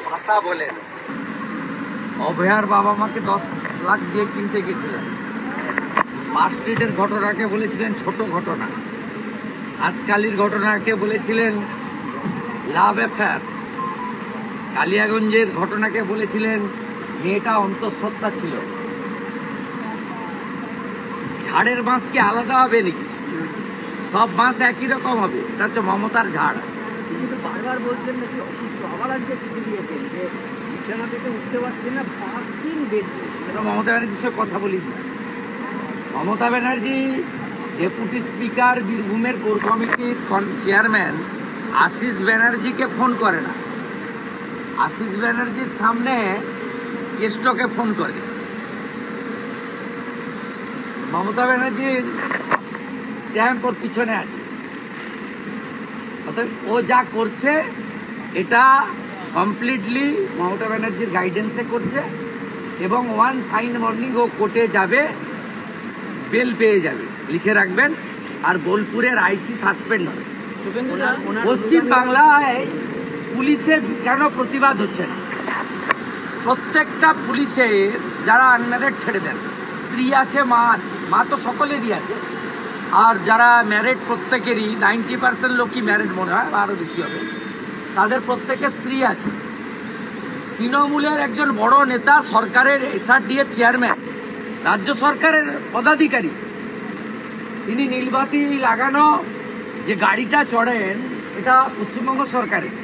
ভাষা বলেন। অভয়ার বাবা মাকে 10 লাখ দিয়ে কিনতে গেছিলেন। মার্কস্ট্রিটের ঘটনাকে বলেছিলেন ছোট ঘটনা, আজকালির ঘটনাকে বলেছিলেন লাভ অ্যাফেয়ার, কালিয়াগঞ্জের ঘটনাকে বলেছিলেন মেয়েটা অন্তঃসত্ত্বা ছিল। ঝাড়ের বাঁশ কি আলাদা হবে নাকি? সব বাঁশ একই রকম হবে? এটা হচ্ছে মমতার ঝাড়। কিন্তু বারবার বলছেন নাকি অসুস্থ, আবার আজকে চিঠি দিয়েছেন যে বিছানা থেকে উঠতে পারছেন না, 5 দিন বেড রেস্ট। এটা মমতা ব্যানার্জির সঙ্গে কথা বলি দিচ্ছি। মমতা ব্যানার্জি ডেপুটি স্পিকার, বীরভূমের কোর কমিটির চেয়ারম্যান আশিস ব্যানার্জিকে ফোন করে না, আশিস ব্যানার্জির সামনে কেষ্টকে ফোন করে। মমতা ব্যানার্জির স্ট্যাম্প ওর পিছনে আছে। অতএব ও যা করছে এটা কমপ্লিটলি মমতা ব্যানার্জির গাইডেন্সে করছে, এবং ওয়ান ফাইন মর্নিং ও কোর্টে যাবে, বেল পেয়ে যাবে, লিখে রাখবেন। আর বোলপুরের আইসি সাসপেন্ড হবে। পশ্চিম বাংলায় পুলিশের কেন প্রতিবাদ হচ্ছে না? প্রত্যেকটা পুলিশের যারা আনম্যারিড ছেড়ে দেন, স্ত্রী আছে, মা আছে, মা তো সকলেরই আছে, আর যারা ম্যারিড প্রত্যেকেরই 90% লোকই ম্যারিড মনে হয়, বা আরও বেশি হবে, তাদের প্রত্যেকের স্ত্রী আছে। তৃণমূলের একজন বড় নেতা, সরকারের SRD এর চেয়ারম্যান, রাজ্য সরকারের পদাধিকারী, তিনি নীলবাতি লাগানো যে গাড়িটা চড়েন এটা পশ্চিমবঙ্গ সরকারের,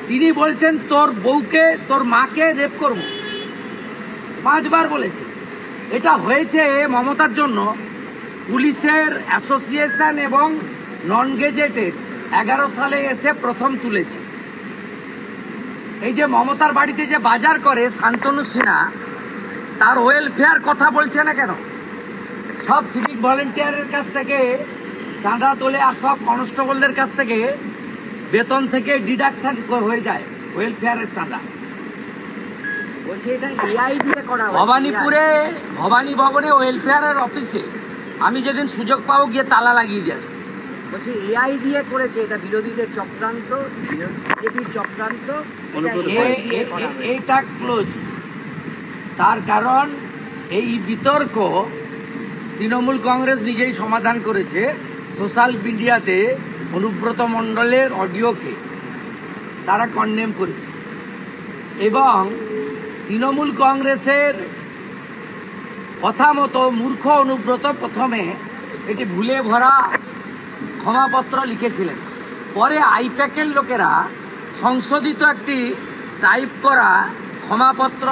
তিনি বলছেন তোর বউকে, তোর মাকে রেপ করব, 5 বার বলেছে। এটা হয়েছে মমতার জন্য। পুলিশের অ্যাসোসিয়েশন এবং নন গেজেটেড 11 সালে এসে প্রথম তুলেছে। এই যে মমতার বাড়িতে যে বাজার করে শান্তনু সিনহা, তার ওয়েলফেয়ার কথা বলছে না কেন? সব সিভিক ভলেন্টিয়ারের কাছ থেকে চাঁদা তোলে, আর সব কনস্টেবলদের কাছ থেকে বেতন থেকে ডিডাকশন হয়ে যায় ওয়েলফেয়ারের চাঁদা। বলছে এটা AI দিয়ে করা হয়। ভবানীপুরে ভবানী ভবনে ওয়েলফেয়ারের অফিসে আমি যেদিন সুযোগ পাবো গিয়ে তালা লাগিয়ে দিয়েছি। বলছে AI দিয়ে করেছে, এটা বিরোধীদের চক্রান্ত, বিজেপির চক্রান্ত, এটা AI দিয়ে করা হয়েছে। এইটা ক্লোজ। তার কারণ এই বিতর্ক তৃণমূল কংগ্রেস নিজেই সমাধান করেছে। সোশ্যাল মিডিয়াতে অনুব্রত মণ্ডলের অডিওকে তারা কন্ডেম করেছে, এবং তৃণমূল কংগ্রেসের কথা মতো মূর্খ অনুব্রত প্রথমে এটি ভুলে ভরা ক্ষমাপত্র লিখেছিলেন। পরে আইপ্যাকের লোকেরা সংশোধিত একটি টাইপ করা ক্ষমাপত্র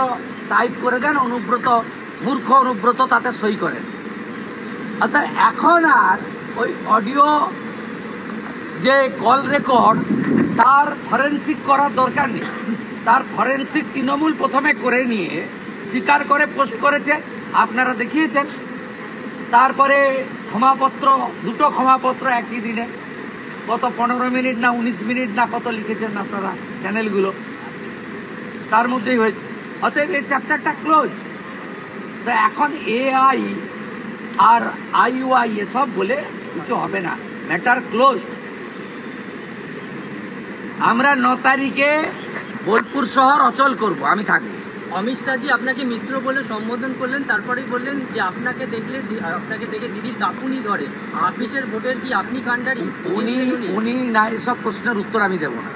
টাইপ করে দেন, অনুব্রত, মূর্খ অনুব্রত তাতে সই করেন। অর্থাৎ এখন আর ওই অডিও যে কল রেকর্ড, তার ফরেনসিক করার দরকার নেই। তার ফরেনসিক তৃণমূল প্রথমে করে নিয়ে স্বীকার করে পোস্ট করেছে, আপনারা দেখিয়েছেন। তারপরে ক্ষমাপত্র, 2টো ক্ষমাপত্র একই দিনে, কত 15 মিনিট না 19 মিনিট না কত লিখেছেন আপনারা চ্যানেলগুলো, তার মধ্যেই হয়েছে। অতএব এই চ্যাপ্টারটা ক্লোজ। তো এখন AI আর IUI এসব বলে কিছু হবে না, ম্যাটার ক্লোজ। আমরা 9 তারিখে বোলপুর শহর অচল করব, আমি থাকবো। অমিত শাহজি আপনাকে মিত্র বলে সম্বোধন করলেন, তারপরেই বললেন যে আপনাকে দেখে দিদির কাঁপুনি ধরে। 26-এর ভোটের কি আপনি কাণ্ডারি? উনি না, এসব প্রশ্নের উত্তর আমি দেব না।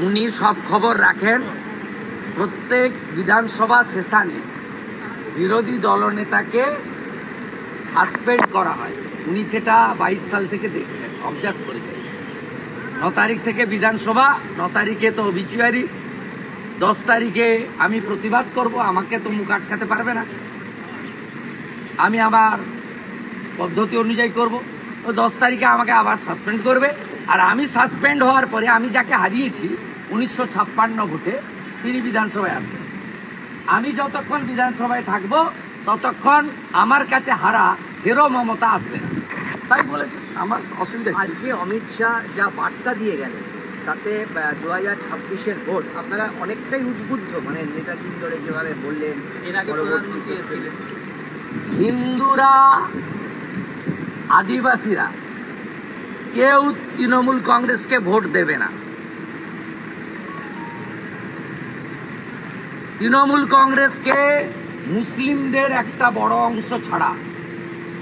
উনি সব খবর রাখেন। প্রত্যেক বিধানসভা সেশনে বিরোধী দলনেতাকে সাসপেন্ড করা হয়, উনি সেটা 22 সাল থেকে দেখছেন, অবজার্ভ করেছেন। 9 তারিখ থেকে বিধানসভা, 9 তারিখে তো অবিচিয়ারি, 10 তারিখে আমি প্রতিবাদ করব, আমাকে তো মুখ আটকাতে পারবে না, আমি আমার পদ্ধতি অনুযায়ী করব। তো 10 তারিখে আমাকে আবার সাসপেন্ড করবে, আর আমি সাসপেন্ড হওয়ার পরে আমি যাকে হারিয়েছি 1956 ভোটে, তিনি বিধানসভায় আসবেন। আমি যতক্ষণ বিধানসভায় থাকবো ততক্ষণ আমার কাছে হারা হেরো মমতা আসবে না, তাই বলেছে। আমার অসুবিধা কি? আজকে অমিত শাহ যা বার্তা দিয়ে গেলেন, তাতে 2026-এর ভোট আপনারা অনেকটাই উদ্বুদ্ধ, মানে নেতাজি ধরে যেভাবে বললেন, এর আগে প্রধানমন্ত্রী এসেছিলেন। হিন্দুরা, আদিবাসীরা কেউ তৃণমূল কংগ্রেসকে ভোট দেবে না। তৃণমূল কংগ্রেসকে মুসলিমদের একটা বড় অংশ ছাড়া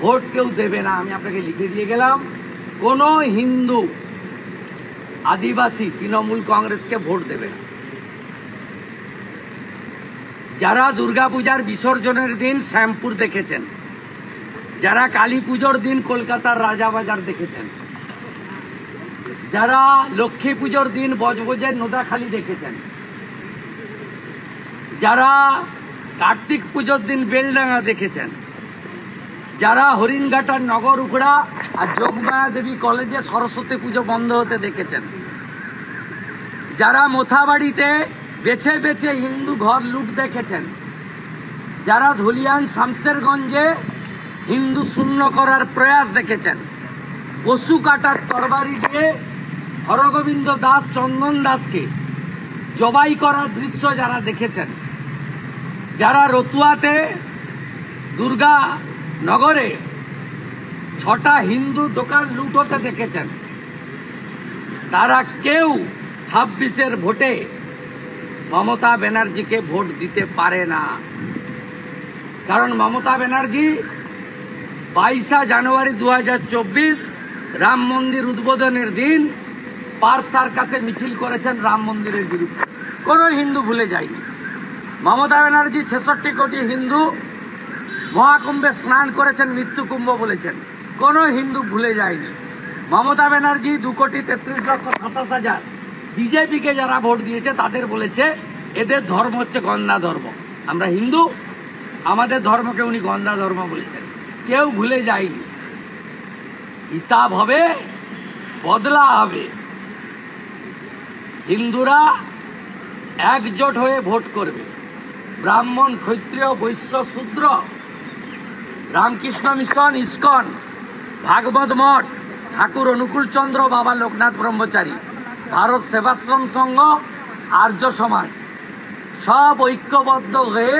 ভোট কেউ দেবে না। আমি আপনাকে লিখে দিয়ে গেলাম, কোনো হিন্দু আদিবাসী তৃণমূল কংগ্রেসকে ভোট দেবে না। যারা দুর্গাপূজার বিসর্জনের দিন শ্যামপুর দেখেছেন, যারা কালী পুজোর দিন কলকাতার রাজাবাজার দেখেছেন, যারা লক্ষ্মী পুজোর দিন বজবজের নোদাখালী দেখেছেন, যারা কার্তিক পুজোর দিন বেলডাঙ্গা দেখেছেন, যারা হরিণঘাটার নগর উখড়া আর যোগমায়া দেবী কলেজে সরস্বতী পুজো বন্ধ হতে দেখেছেন, যারা মোথাবাড়িতে বেছে বেছে হিন্দু ঘর লুট দেখেছেন, যারা ধুলিয়ান শামসেরগঞ্জে হিন্দু শূন্য করার প্রয়াস দেখেছেন, পশু কাটার তরবারি দিয়ে হরগোবিন্দ দাস চন্দন দাসকে জবাই করার দৃশ্য যারা দেখেছেন, যারা রতুয়াতে দুর্গা নগরে 6টা হিন্দু দোকান লুট হতে দেখেছেন, তারা কেউ 26-এর ভোটে মমতা ব্যানার্জিকে ভোট দিতে পারে না। কারণ মমতা ব্যানার্জি 22 জানুয়ারি 2024 রাম মন্দির উদ্বোধনের দিন পার্ক সার্কাসে মিছিল করেছেন রাম মন্দিরের বিরুদ্ধে। কোনো হিন্দু ভুলে যায়নি। মমতা ব্যানার্জি 66 কোটি হিন্দু মহাকুম্ভে স্নান করেছেন, মৃত্যুকুম্ভ বলেছেন। কোনো হিন্দু ভুলে যায়নি। মমতা ব্যানার্জি 2,33,27,000 বিজেপিকে যারা ভোট দিয়েছে তাদের বলেছে এদের ধর্ম হচ্ছে গন্ধা ধর্ম, আমরা হিন্দু, আমাদের ধর্মকে উনি গন্ধা ধর্ম বলেছেন। কেউ ভুলে যায়নি। হিসাব হবে, বদলা হবে। হিন্দুরা একজোট হয়ে ভোট করবে। ব্রাহ্মণ, ক্ষত্রিয়, বৈশ্য, শূদ্র, রামকৃষ্ণ মিশন, ইস্কন, ভাগবত মঠ, ঠাকুর অনুকূল চন্দ্র, বাবা লোকনাথ ব্রহ্মচারী, ভারত সেবাশ্রম সংঘ, আর্য সমাজ সব ঐক্যবদ্ধ হয়ে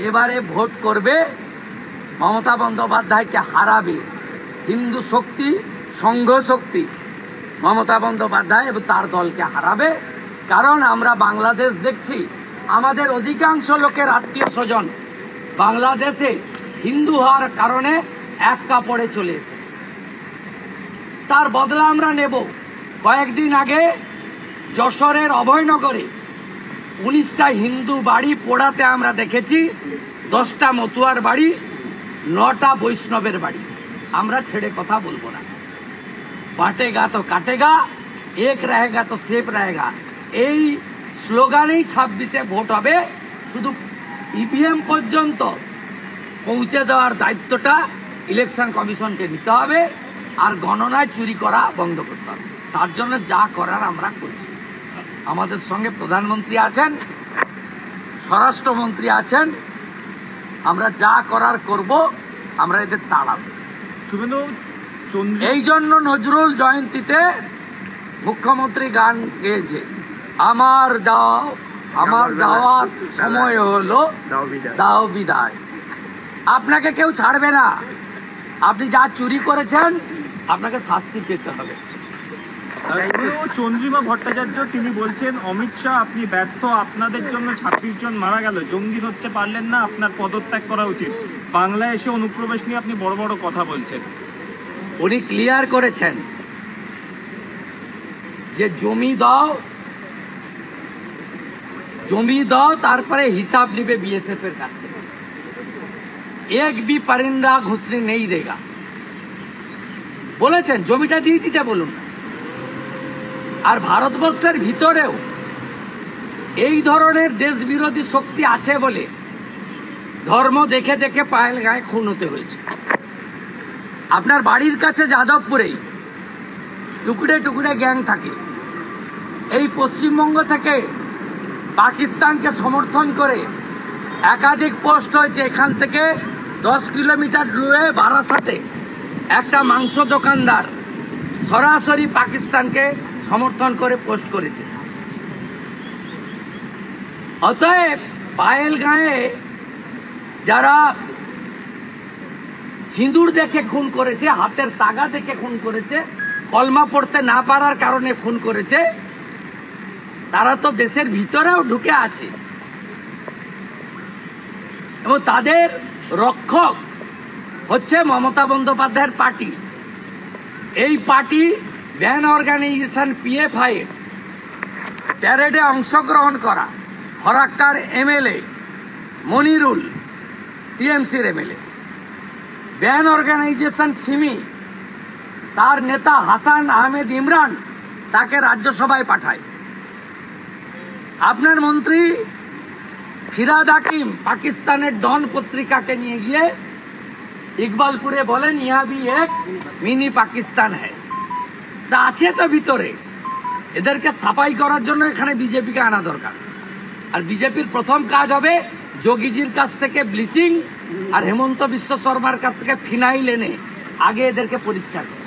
এবারে ভোট করবে, মমতা বন্দ্যোপাধ্যায়কে হারাবে। হিন্দু শক্তি, সংঘ শক্তি মমতা বন্দ্যোপাধ্যায় এবং তার দলকে হারাবে। কারণ আমরা বাংলাদেশ দেখছি, আমাদের অধিকাংশ লোকের আত্মীয় স্বজন বাংলাদেশে হিন্দু হওয়ার কারণে এক কাপড়ে চলে এসেছে। তার বদলা আমরা নেব। কয়েকদিন আগে যশোরের অভয়নগরে 19টা হিন্দু বাড়ি পোড়াতে আমরা দেখেছি, 10টা মতুয়ার বাড়ি, 9টা বৈষ্ণবের বাড়ি। আমরা ছেড়ে কথা বলবো না। বাটেগা তো কাটেগা, এক রহেগা তো সেফ রহেগা, এই স্লোগানেই 26-এ ভোট হবে। শুধু ইভিএম পর্যন্ত পৌঁছে দেওয়ার দায়িত্বটা ইলেকশন কমিশনকে নিতে হবে, আর গণনায় চুরি করা বন্ধ করতে হবে। তার জন্য যা করার আমরা করছি। আমাদের সঙ্গে প্রধানমন্ত্রী আছেন, স্বরাষ্ট্রমন্ত্রী আছেন, আমরা যা করার করব, আমরা এদের তাড়াবো। শুভেন্দু, এই জন্য নজরুল জয়ন্তীতে মুখ্যমন্ত্রী গান গেয়েছে, আমার দাও আমার দাওয়াত সময় হলো দাও বিদায়। আপনাকে কেউ ছাড়বে না। আপনি যা চুরি করেছেন আপনাকে শাস্তি পেতে হবে। চন্দ্রিমা ভট্টাচার্য তিনি বলছেন অমিত শাহ আপনি ব্যর্থ, আপনাদের জন্য 26 জন মারা গেল, জঙ্গি ধরতে পারলেন না, আপনার পদত্যাগ করা উচিত। বাংলায় এসে অনুপ্রবেশ নিয়ে আপনি বড় বড় কথা বলছেন। উনি ক্লিয়ার করেছেন যে জমি দাও তারপরে হিসাব নিবে বিএসএফ এর কাছ থেকে। এক বি পারিন্দা ঘুষনি নেই দেগা বলেছেন, জমিটা দিয়ে দিতে বলুন। আর ভারতবর্ষের ভিতরেও এই ধরনের দেশ বিরোধী শক্তি আছে বলে ধর্ম দেখে দেখে পায়েল গায়ে খুন হতে হয়েছে। আপনার বাড়ির কাছে যাদবপুরেই টুকরে টুকরে গ্যাং থাকে। এই পশ্চিমবঙ্গ থেকে পাকিস্তানকে সমর্থন করে একাধিক পোস্ট হয়েছে। এখান থেকে 10 কিলোমিটার দূরে বারাসাতে একটা মাংস দোকানদার সরাসরি পাকিস্তানকে সমর্থন করে পোস্ট করেছে। অতএব পায়েল গায়ে যারা সিঁদুর দেখে খুন করেছে, হাতের তাগা দেখে খুন করেছে, কলমা পড়তে না পারার কারণে খুন করেছে, তারা তো দেশের ভিতরেও ঢুকে আছে। এবং তাদের রক্ষক হচ্ছে মমতা বন্দ্যোপাধ্যায়ের পার্টি। এই পার্টি ব্যান অর্গানাইজেশন পিএফআই এর প্যারেডে অংশগ্রহণ করা ফরাক্কার এমএলএ মনিরুল টিএমসির এমএলএ, ব্যান অর্গানাইজেশন সিমি তার নেতা হাসান আহমেদ ইমরান তাকে রাজ্যসভায় পাঠায়। আপনার মন্ত্রী ফিরাদ হাকিম পাকিস্তানের ডন পত্রিকাকে নিয়ে গিয়ে ইকবালপুরে বলেন ইহা ভি এক মিনি পাকিস্তান হ্যায়। তা আছে তো ভিতরে, এদেরকে সাফাই করার জন্য এখানে বিজেপিকে আনা দরকার। আর বিজেপির প্রথম কাজ হবে যোগীজির কাছ থেকে ব্লিচিং আর হেমন্ত বিশ্ব শর্মার কাছ থেকে ফিনাইল এনে আগে এদেরকে পরিষ্কার করা।